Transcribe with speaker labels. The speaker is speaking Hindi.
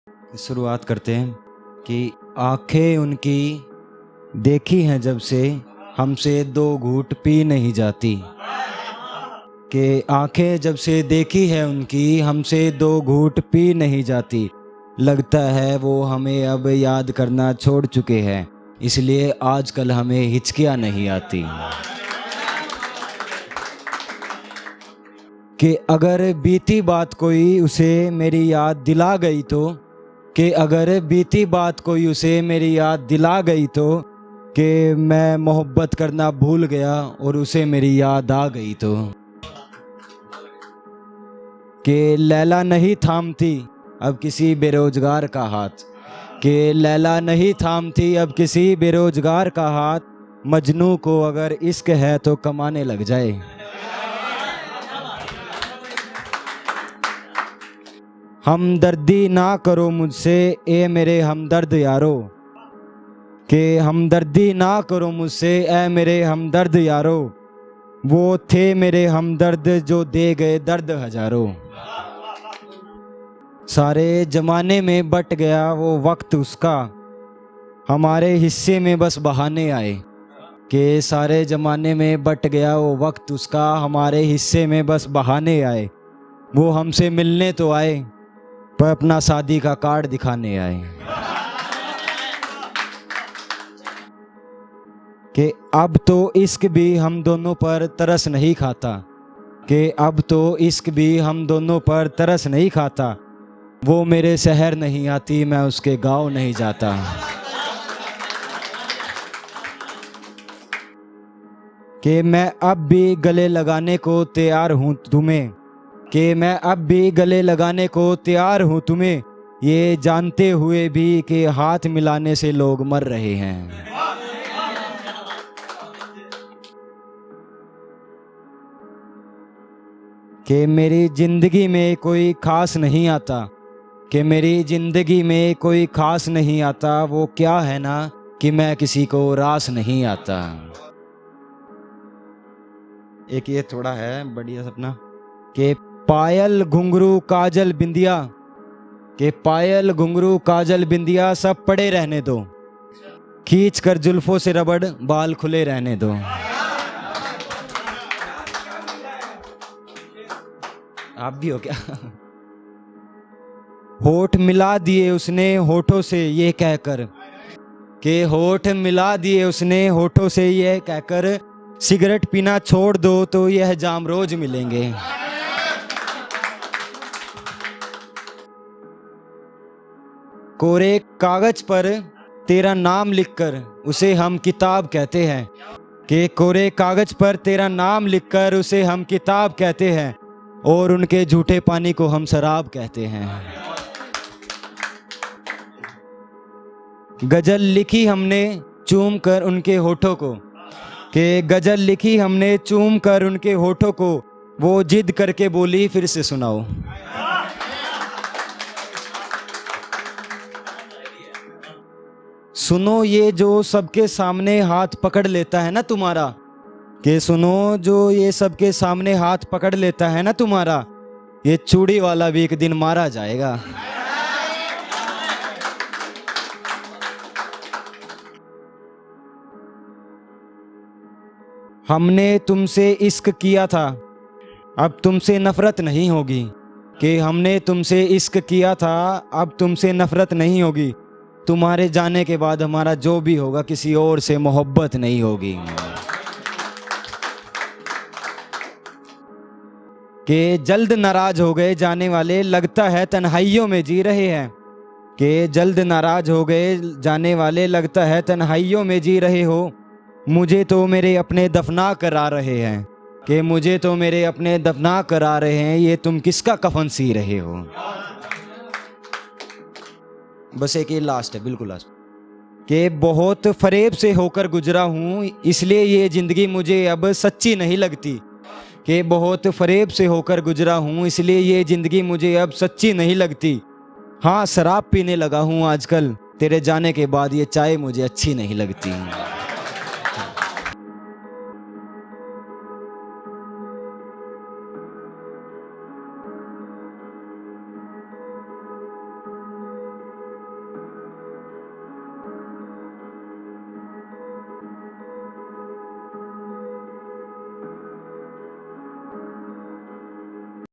Speaker 1: शुरुआत करते हैं कि आंखें उनकी देखी हैं जब से हमसे दो घूंट पी नहीं जाती। कि आंखें जब से देखी है उनकी हमसे दो घूंट पी नहीं जाती। लगता है वो हमें अब याद करना छोड़ चुके हैं, इसलिए आजकल हमें हिचकियाँ नहीं आती। कि अगर बीती बात कोई उसे मेरी याद दिला गई तो, कि अगर बीती बात कोई उसे मेरी याद दिला गई तो, कि मैं मोहब्बत करना भूल गया और उसे मेरी याद आ गई तो। कि लैला नहीं थामती अब किसी बेरोजगार का हाथ, कि लैला नहीं थामती अब किसी बेरोजगार का हाथ। मजनू को अगर इश्क है तो कमाने लग जाए। हमदर्दी ना करो मुझसे ए मेरे हमदर्द यारो, कि हमदर्दी ना करो मुझसे ए मेरे हमदर्द यारो। वो थे मेरे हमदर्द जो दे गए दर्द हजारों। सारे जमाने में बट गया वो वक्त उसका, हमारे हिस्से में बस बहाने आए। कि सारे जमाने में बट गया वो वक्त उसका, हमारे हिस्से में बस बहाने आए। वो हमसे मिलने तो आए पर अपना शादी का कार्ड दिखाने आए। कि अब तो इश्क भी हम दोनों पर तरस नहीं खाता, कि अब तो इश्क भी हम दोनों पर तरस नहीं खाता। वो मेरे शहर नहीं आती मैं उसके गांव नहीं जाता। कि मैं अब भी गले लगाने को तैयार हूँ तुम्हें, कि मैं अब भी गले लगाने को तैयार हूँ तुम्हें, ये जानते हुए भी कि हाथ मिलाने से लोग मर रहे हैं। कि मेरी ज़िंदगी में कोई खास नहीं आता, कि मेरी ज़िंदगी में कोई खास नहीं आता। वो क्या है ना कि मैं किसी को रास नहीं आता। एक ये थोड़ा है बढ़िया सपना कि पायल घुंघरू काजल बिंदिया, कि पायल घुंघरू काजल बिंदिया सब पड़े रहने दो, खींच कर जुल्फों से रबड़ बाल खुले रहने दो। आप भी हो क्या? होठ मिला दिए उसने होठों से ये कहकर, कि होठ मिला दिए उसने होठों से ये कहकर, सिगरेट पीना छोड़ दो तो यह जाम रोज मिलेंगे। कोरे कागज पर तेरा नाम लिखकर उसे हम किताब कहते हैं, कि कोरे कागज पर तेरा नाम लिखकर उसे हम किताब कहते हैं, और उनके झूठे पानी को हम शराब कहते हैं। गजल लिखी हमने चूम कर उनके होठों को, कि गजल लिखी हमने चूम कर उनके होठों को, वो जिद करके बोली फिर से सुनाओ। सुनो ये जो सबके सामने हाथ पकड़ लेता है ना तुम्हारा, कि सुनो जो ये सबके सामने हाथ पकड़ लेता है ना तुम्हारा, ये चूड़ी वाला भी एक दिन मारा जाएगा। हमने तुमसे इश्क किया था अब तुमसे नफरत नहीं होगी, कि हमने तुमसे इश्क किया था अब तुमसे नफरत नहीं होगी। तुम्हारे जाने के बाद हमारा जो भी होगा किसी और से मोहब्बत नहीं होगी। कि जल्द नाराज हो गए जाने वाले लगता है तन्हाइयों में जी रहे हैं, कि जल्द नाराज हो गए जाने वाले लगता है तन्हाइयों में जी रहे हो। मुझे तो मेरे अपने दफना करा रहे हैं, कि मुझे तो मेरे अपने दफना करा रहे हैं, ये तुम किसका कफन सी रहे हो। बस एक ये लास्ट है, बिल्कुल लास्ट। कि बहुत फरेब से होकर गुजरा हूँ इसलिए ये ज़िंदगी मुझे अब सच्ची नहीं लगती, कि बहुत फरेब से होकर गुजरा हूँ इसलिए ये ज़िंदगी मुझे अब सच्ची नहीं लगती। हाँ शराब पीने लगा हूँ आजकल, तेरे जाने के बाद ये चाय मुझे अच्छी नहीं लगती।